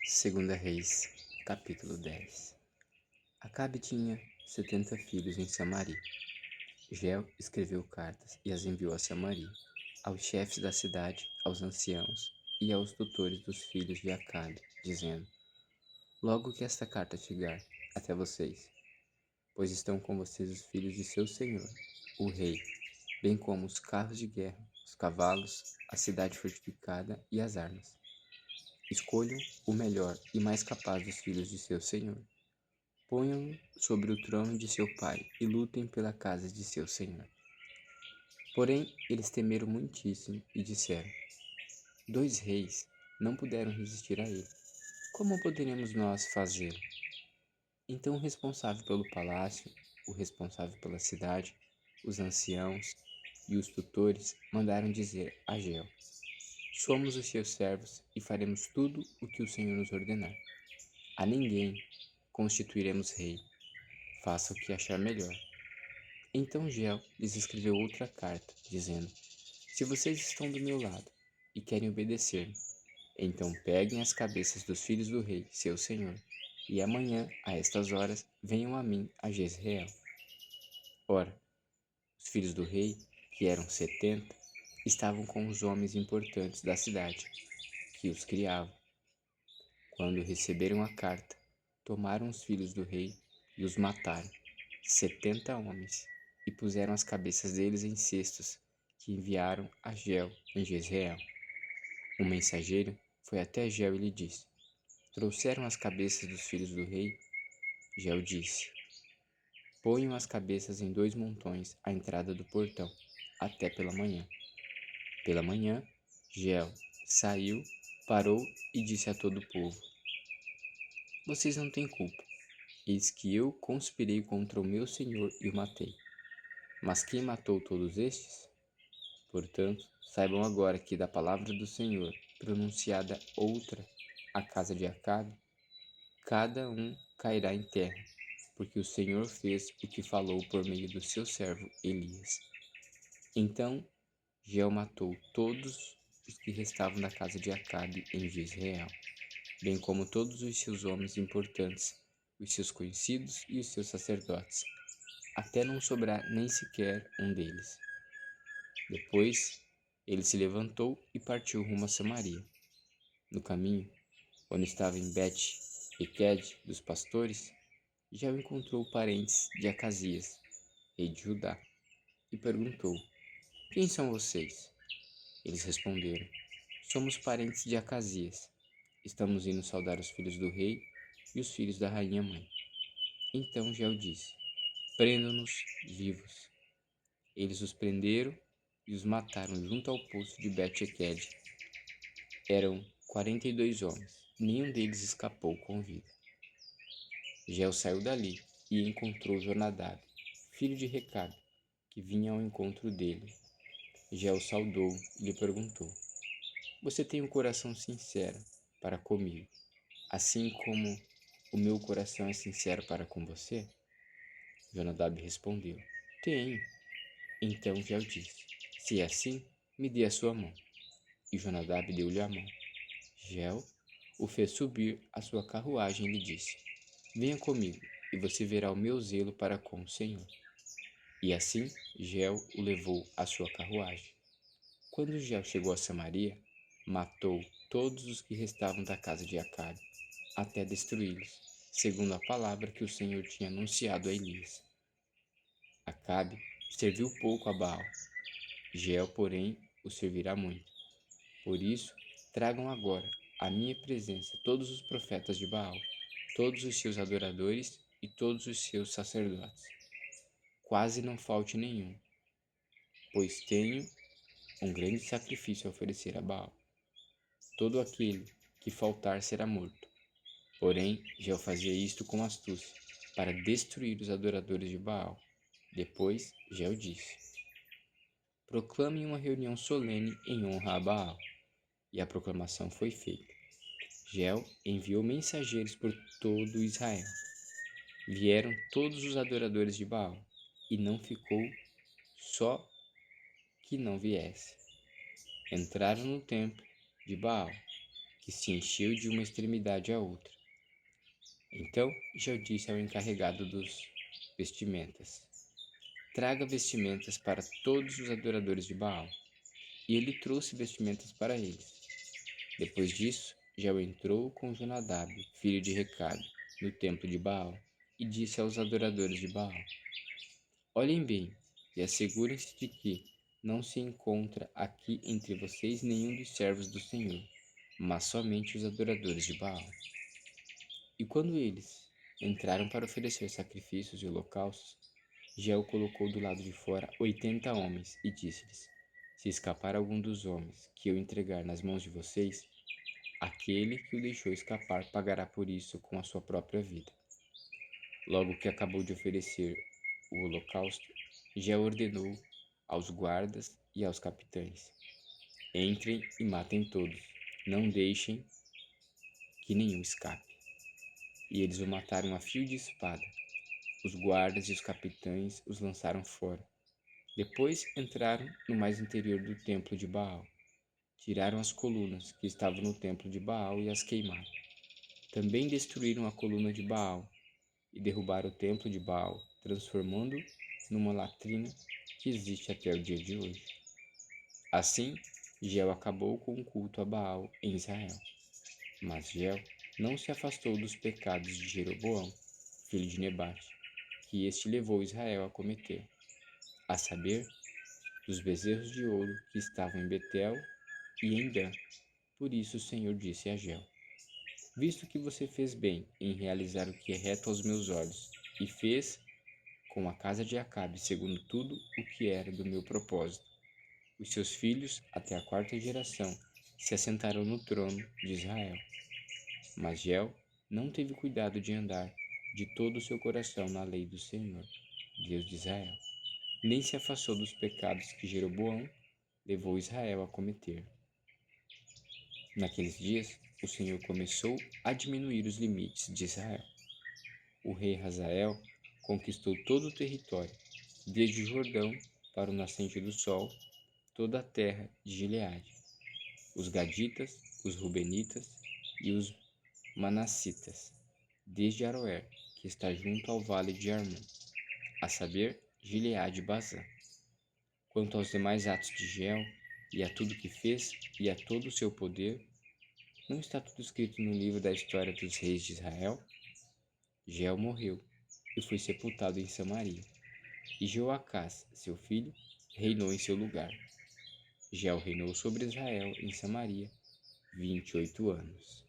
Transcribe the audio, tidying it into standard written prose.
Segunda Reis, capítulo 10. Acabe tinha 70 filhos em Samaria. Jeiel escreveu cartas e as enviou a Samaria, aos chefes da cidade, aos anciãos e aos tutores dos filhos de Acabe, dizendo: Logo que esta carta chegar até vocês, pois estão com vocês os filhos de seu senhor, o rei, bem como os carros de guerra, os cavalos, a cidade fortificada e as armas. Escolham o melhor e mais capaz dos filhos de seu senhor. Ponham-no sobre o trono de seu pai e lutem pela casa de seu senhor. Porém, eles temeram muitíssimo e disseram: 2 reis não puderam resistir a ele. Como poderemos nós fazê-lo? Então o responsável pelo palácio, o responsável pela cidade, os anciãos e os tutores mandaram dizer a Jeiel: Somos os seus servos e faremos tudo o que o Senhor nos ordenar. A ninguém constituiremos rei. Faça o que achar melhor. Então Jeiel lhes escreveu outra carta, dizendo: Se vocês estão do meu lado e querem obedecer-me, então peguem as cabeças dos filhos do rei, seu senhor, e amanhã, a estas horas, venham a mim a Jezreel. Ora, os filhos do rei, que eram 70, estavam com os homens importantes da cidade, que os criavam. Quando receberam a carta, tomaram os filhos do rei e os mataram, 70 homens, e puseram as cabeças deles em cestos, que enviaram a Jeiel em Jezreel. Um mensageiro foi até Jeiel e lhe disse: Trouxeram as cabeças dos filhos do rei? Jeiel disse: Ponham as cabeças em 2 montões à entrada do portão, até pela manhã. Pela manhã, Jeiel saiu, parou e disse a todo o povo: Vocês não têm culpa. Eis que eu conspirei contra o meu senhor e o matei. Mas quem matou todos estes? Portanto, saibam agora que da palavra do Senhor, pronunciada outra à casa de Acabe, cada um cairá em terra, porque o Senhor fez o que falou por meio do seu servo Elias. Então Jeiel matou todos os que restavam da casa de Acabe em Jezreel, bem como todos os seus homens importantes, os seus conhecidos e os seus sacerdotes, até não sobrar nem sequer um deles. Depois, ele se levantou e partiu rumo a Samaria. No caminho, quando estava em Bet-Eked dos pastores, já encontrou parentes de Acasias, rei de Judá, e perguntou: Quem são vocês? Eles responderam: Somos parentes de Acasias. Estamos indo saudar os filhos do rei e os filhos da rainha mãe. Então Jeiel disse: Prendam-nos vivos. Eles os prenderam e os mataram junto ao poço de Bet-Eked. Eram 42 homens, nenhum deles escapou com vida. Jeiel saiu dali e encontrou Jonadab, filho de Recabe, que vinha ao encontro dele. Jeiel saudou e lhe perguntou: Você tem um coração sincero para comigo, assim como o meu coração é sincero para com você? Jonadab respondeu: Tenho. Então Jeiel disse: Se é assim, me dê a sua mão. E Jonadab deu-lhe a mão. Jeiel o fez subir à sua carruagem e lhe disse: Venha comigo, e você verá o meu zelo para com o Senhor. E assim Jeiel o levou à sua carruagem. Quando Jeiel chegou a Samaria, matou todos os que restavam da casa de Acabe, até destruí-los, segundo a palavra que o Senhor tinha anunciado a Elias. Acabe serviu pouco a Baal. Jeiel, porém, o servirá muito. Por isso, tragam agora à minha presença todos os profetas de Baal, todos os seus adoradores e todos os seus sacerdotes. Quase não falte nenhum, pois tenho um grande sacrifício a oferecer a Baal. Todo aquele que faltar será morto. Porém, Jeiel fazia isto com astúcia, para destruir os adoradores de Baal. Depois, Jeiel disse: Proclamem uma reunião solene em honra a Baal. E a proclamação foi feita. Jeiel enviou mensageiros por todo Israel. Vieram todos os adoradores de Baal, e não ficou só que não viesse. Entraram no templo de Baal, que se encheu de uma extremidade à outra. Então Jeu disse ao encarregado dos vestimentas: traga vestimentas para todos os adoradores de Baal. E ele trouxe vestimentas para eles. Depois disso, Jeu entrou com Jonadab, filho de Recabe, no templo de Baal, e disse aos adoradores de Baal: olhem bem e assegurem-se de que não se encontra aqui entre vocês nenhum dos servos do Senhor, mas somente os adoradores de Baal. E quando eles entraram para oferecer sacrifícios e holocaustos, Jeu colocou do lado de fora 80 homens e disse-lhes: se escapar algum dos homens que eu entregar nas mãos de vocês, aquele que o deixou escapar pagará por isso com a sua própria vida. Logo que acabou de oferecer o holocausto, Jeu ordenou aos guardas e aos capitães: entrem e matem todos, não deixem que nenhum escape. E eles o mataram a fio de espada. Os guardas e os capitães os lançaram fora. Depois entraram no mais interior do templo de Baal. Tiraram as colunas que estavam no templo de Baal e as queimaram. Também destruíram a coluna de Baal e derrubaram o templo de Baal, transformando-o numa latrina que existe até o dia de hoje. Assim, Jeu acabou com o culto a Baal em Israel. Mas Jeu não se afastou dos pecados de Jeroboão, filho de Nebate, que este levou Israel a cometer, a saber, dos bezerros de ouro que estavam em Betel e em Dan. Por isso o Senhor disse a Jeu: visto que você fez bem em realizar o que é reto aos meus olhos, e fez com a casa de Acabe segundo tudo o que era do meu propósito, os seus filhos, até a quarta geração, se assentarão no trono de Israel. Mas Jeu não teve cuidado de andar de todo o seu coração na lei do Senhor, Deus de Israel, nem se afastou dos pecados que Jeroboão levou Israel a cometer. Naqueles dias, o Senhor começou a diminuir os limites de Israel. O rei Hazael conquistou todo o território, desde o Jordão para o nascente do sol, toda a terra de Gileade, os Gaditas, os Rubenitas e os Manassitas, desde Aroer, que está junto ao vale de Arnon, a saber, Gileade e Bazã. Quanto aos demais atos de Jeu, e a tudo que fez, e a todo o seu poder, não está tudo escrito no livro da história dos reis de Israel? Jeu morreu e foi sepultado em Samaria, e Joacás, seu filho, reinou em seu lugar. Jeu reinou sobre Israel em Samaria 28 anos.